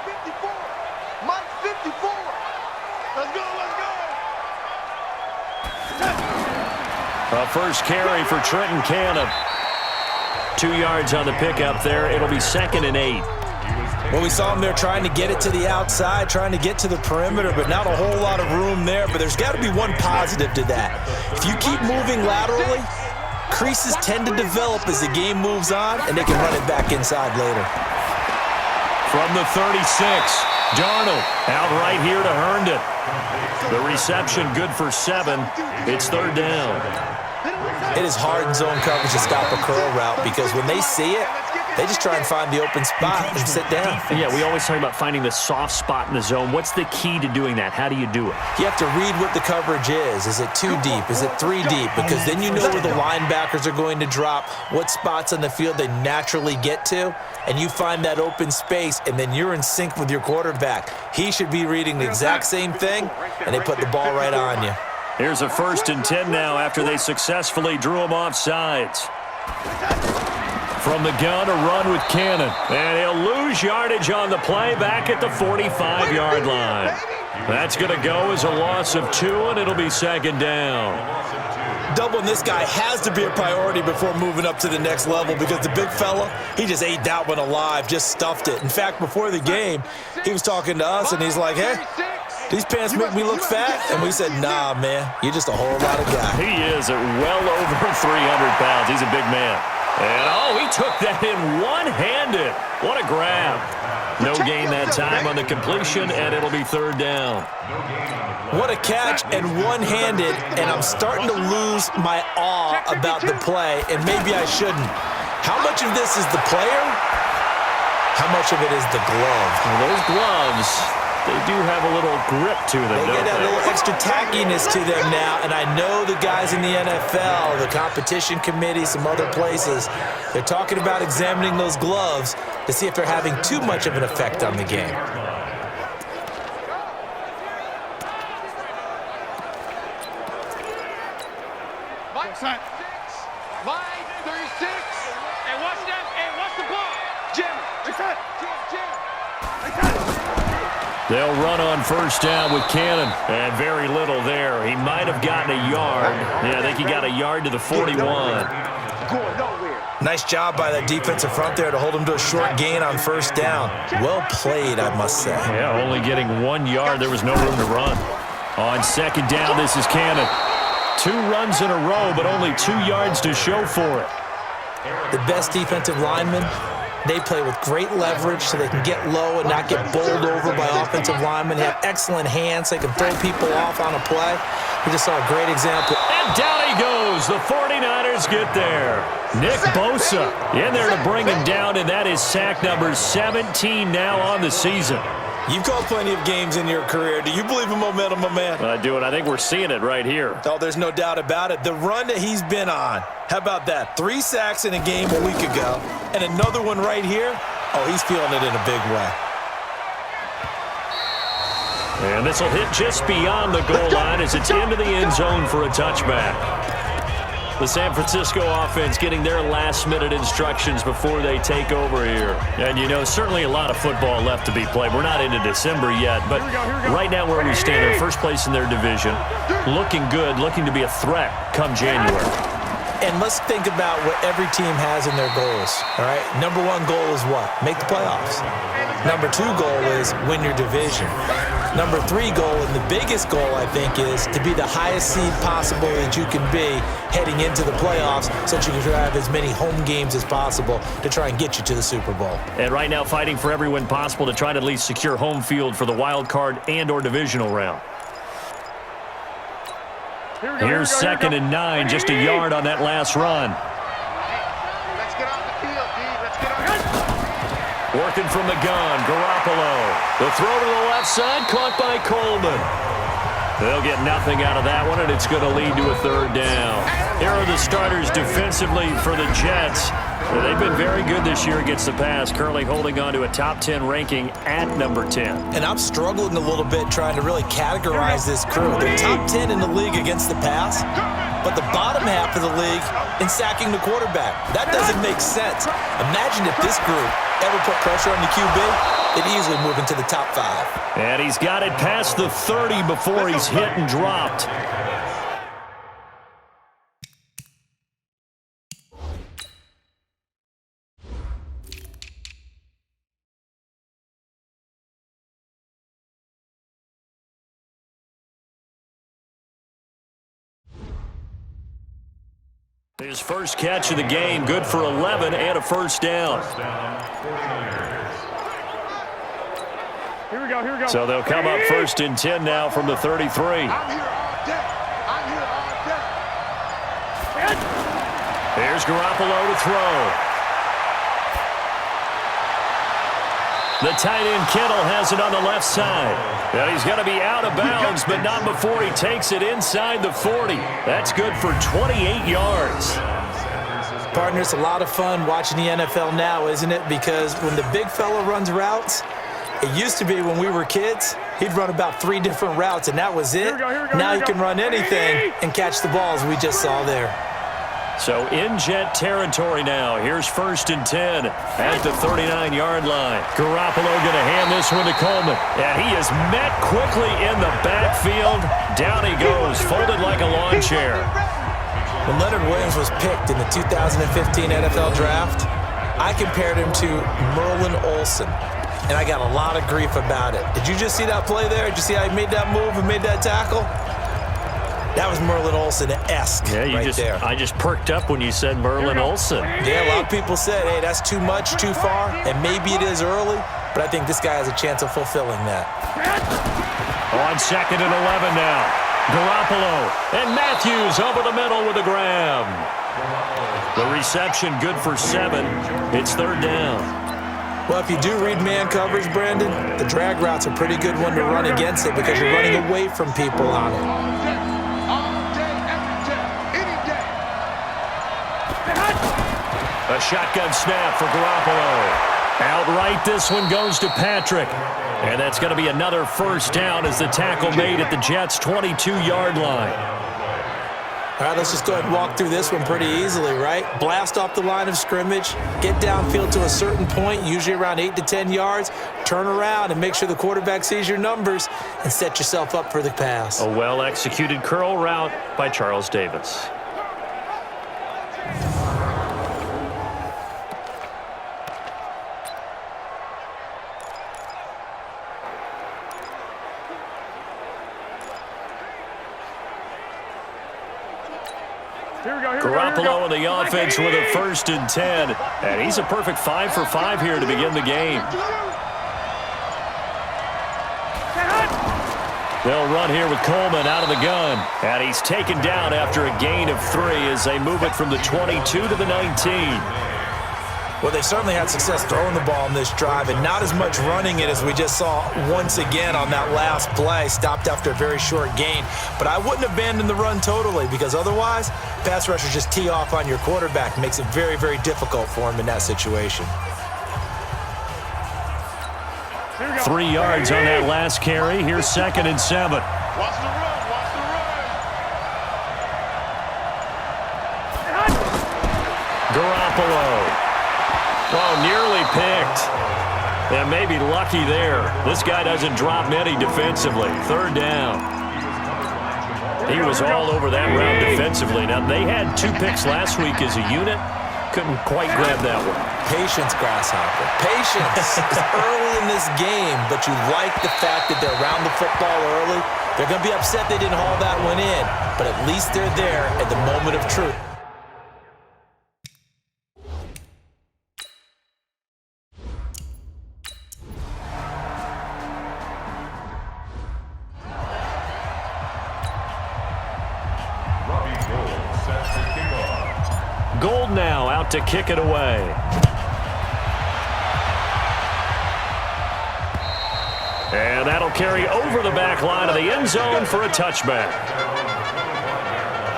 54. Mike 54. Let's go, let's go. A first carry for Trenton Cannon. 2 yards on the pickup there. It'll be 2nd and 8. Well, we saw him there trying to get it to the outside, trying to get to the perimeter, but not a whole lot of room there. But there's got to be one positive to that. If you keep moving laterally, creases tend to develop as the game moves on, and they can run it back inside later. From the 36, Darnold out right here to Herndon. The reception good for 7. It's 3rd down. It is hard in zone coverage to stop a curl route because when they see it, they just try and find the open spot and sit down. Yeah, we always talk about finding the soft spot in the zone. What's the key to doing that? How do you do it? You have to read what the coverage is. Is it 2 deep? Is it 3 deep? Because then you know where the linebackers are going to drop, what spots on the field they naturally get to, and you find that open space, and then you're in sync with your quarterback. He should be reading the exact same thing, and they put the ball right on you. Here's a 1st and 10 now after they successfully drew him off sides. From the gun, a run with Cannon. And he'll lose yardage on the play back at the 45-yard line. That's going to go as a loss of 2, and it'll be 2nd down. Doubling this guy has to be a priority before moving up to the next level because the big fella, he just ate that one alive, just stuffed it. In fact, before the game, he was talking to us, and he's like, hey, these pants make me look fat? And we said, nah, man, you're just a whole lot of guy. He is at well over 300 pounds. He's a big man. And, oh, he took that in one-handed. What a grab. No gain that time on the completion, and it'll be 3rd down. What a catch and one-handed, and I'm starting to lose my awe about the play, and maybe I shouldn't. How much of this is the player? How much of it is the glove? Well, those gloves, they do have a little grip to them, They get that little extra tackiness to them now, and I know the guys in the NFL, the competition committee, some other places, they're talking about examining those gloves to see if they're having too much of an effect on the game. Mike 36. And what's that? And what's the ball? Jim. They'll run on 1st down with Cannon. And very little there. He might have gotten a yard. Yeah, I think he got a yard to the 41. Going nowhere. Nice job by that defensive front there to hold him to a short gain on 1st down. Well played, I must say. Yeah, only getting 1 yard. There was no room to run. On 2nd down, this is Cannon. 2 runs in a row, but only 2 yards to show for it. The best defensive linemen, they play with great leverage so they can get low and not get bowled over by offensive linemen. They have excellent hands. They can throw people off on a play. We just saw a great example. And down he goes. The 49ers get there. Nick Bosa in there to bring him down, and that is sack number 17 now on the season. You've called plenty of games in your career. Do you believe in momentum, my man? I do, and I think we're seeing it right here. Oh, there's no doubt about it. The run that he's been on, how about that? 3 sacks in a game a week ago, and another one right here. Oh, he's feeling it in a big way. And this will hit just beyond the goal line as it's into the end zone for a touchback. The San Francisco offense getting their last-minute instructions before they take over here. And, you know, certainly a lot of football left to be played. We're not into December yet, but right now where we stand, they're first place in their division, looking good, looking to be a threat come January. And let's think about what every team has in their goals, all right? Number 1 goal is what? Make the playoffs. Number 2 goal is win your division. Number 3 goal, and the biggest goal, I think, is to be the highest seed possible that you can be heading into the playoffs so that you can have as many home games as possible to try and get you to the Super Bowl. And right now fighting for every win possible to try to at least secure home field for the wild card and or divisional round. Here's 2nd and 9, just a yard on that last run. Let's get off the field, D. Let's get off. Working from the gun, Garoppolo. The throw to the left side, caught by Coleman. They'll get nothing out of that one, and it's going to lead to a 3rd down. Here are the starters defensively for the Jets. They've been very good this year against the pass, currently holding on to a top 10 ranking at number 10. And I'm struggling a little bit trying to really categorize this crew. They're top 10 in the league against the pass, but the bottom half of the league in sacking the quarterback. That doesn't make sense. Imagine if this group ever put pressure on the QB, they'd easily move into the top 5. And he's got it past the 30 before he's hit and dropped. His first catch of the game, good for 11 and a first down. Here we go. So they'll come up first and 10 now from the 33. I'm here all day. Here's Garoppolo to throw. The tight end Kittle has it on the left side. And he's going to be out of bounds, but not before he takes it inside the 40. That's good for 28 yards. Partner, it's a lot of fun watching the NFL now, isn't it? Because when the big fella runs routes, it used to be when we were kids, he'd run about 3 different routes, and that was it. Now he can run anything and catch the balls we just saw there. So in Jet territory now. Here's first and 10 at the 39-yard line. Garoppolo going to hand this one to Coleman. And he is met quickly in the backfield. Down he goes, folded like a lawn chair. When Leonard Williams was picked in the 2015 NFL Draft, I compared him to Merlin Olsen. And I got a lot of grief about it. Did you just see that play there? Did you see how he made that move and made that tackle? That was Merlin Olsen-esque there. I just perked up when you said Merlin Olsen. Yeah, a lot of people said, hey, that's too much, too far, and maybe it is early, but I think this guy has a chance of fulfilling that. On second and 11 now. Garoppolo and Matthews over the middle with a grab. The reception good for 7. It's third down. Well, if you do read man coverage, Brandon, the drag route's a pretty good one to run against it because you're running away from people on it. A shotgun snap for Garoppolo. Outright, this one goes to Patrick. And that's going to be another first down as the tackle made at the Jets' 22-yard line. All right, let's just go ahead and walk through this one pretty easily, right? Blast off the line of scrimmage, get downfield to a certain point, usually around 8 to 10 yards, turn around and make sure the quarterback sees your numbers and set yourself up for the pass. A well-executed curl route by Charles Davis. Garoppolo in the offense with a first and 10. And he's a perfect 5 for 5 here to begin the game. They'll run here with Coleman out of the gun. And he's taken down after a gain of 3 as they move it from the 22 to the 19. Well, they certainly had success throwing the ball in this drive and not as much running it as we just saw once again on that last play. Stopped after a very short gain. But I wouldn't abandon the run totally because otherwise, pass rushers just tee off on your quarterback. Makes it very, very difficult for him in that situation. 3 yards on that last carry. Here's second and 7. Watch the run. Garoppolo. Oh, nearly picked. And maybe lucky there. This guy doesn't drop many defensively. Third down. He was all over that route defensively. Now, they had 2 picks last week as a unit. Couldn't quite grab that one. Patience, Grasshopper. Patience is early in this game, but you like the fact that they're around the football early. They're going to be upset they didn't haul that one in, but at least they're there at the moment of truth. Gold now out to kick it away. And that'll carry over the back line of the end zone for a touchback.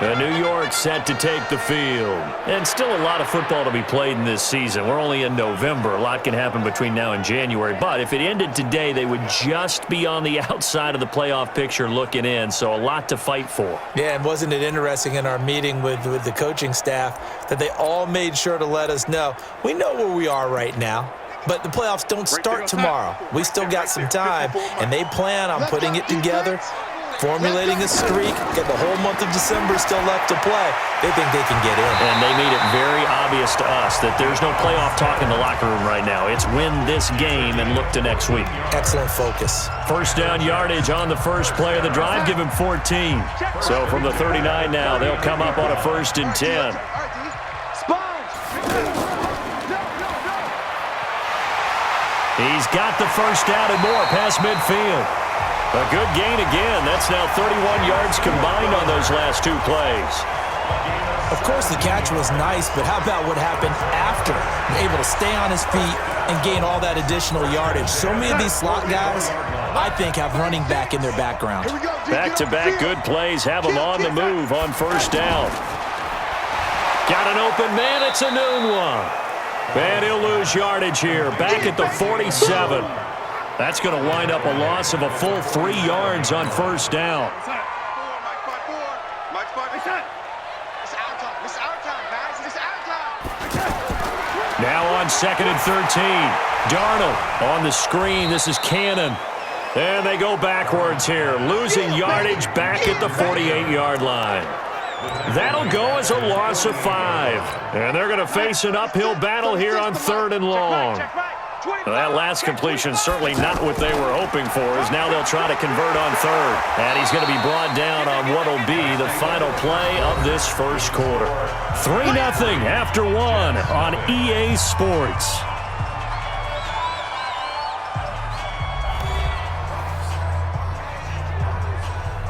And New York set to take the field. And still a lot of football to be played in this season. We're only in November. A lot can happen between now and January. But if it ended today, they would just be on the outside of the playoff picture looking in. So a lot to fight for. Yeah, and wasn't it interesting in our meeting with the coaching staff that they all made sure to let us know, we know where we are right now. But the playoffs don't start tomorrow. We still got some time, and they plan on putting it together, formulating a streak, get the whole month of December still left to play. They think they can get in. And they made it very obvious to us that there's no playoff talk in the locker room right now. It's win this game and look to next week. Excellent focus. First down yardage on the first play of the drive. Give him 14. So from the 39 now, they'll come up on a 1st and 10. He's got the first down and more past midfield. A good gain again. That's now 31 yards combined on those last 2 plays. Of course, the catch was nice, but how about what happened after? Able to stay on his feet and gain all that additional yardage. So many of these slot guys, I think, have running back in their background. Back-to-back good plays have them on the move on first down. Got an open man. It's a noon one. And he'll lose yardage here. Back at the 47. That's going to wind up a loss of a full 3 yards on first down. Now on 2nd and 13. Darnold on the screen. This is Cannon. And they go backwards here. Losing yardage back at the 48-yard line. That'll go as a loss of 5. And they're going to face an uphill battle here on 3rd and long. That last completion certainly not what they were hoping for, as now they'll try to convert on 3rd. And he's going to be brought down on what will be the final play of this first quarter. 3-0 after 1 on EA Sports.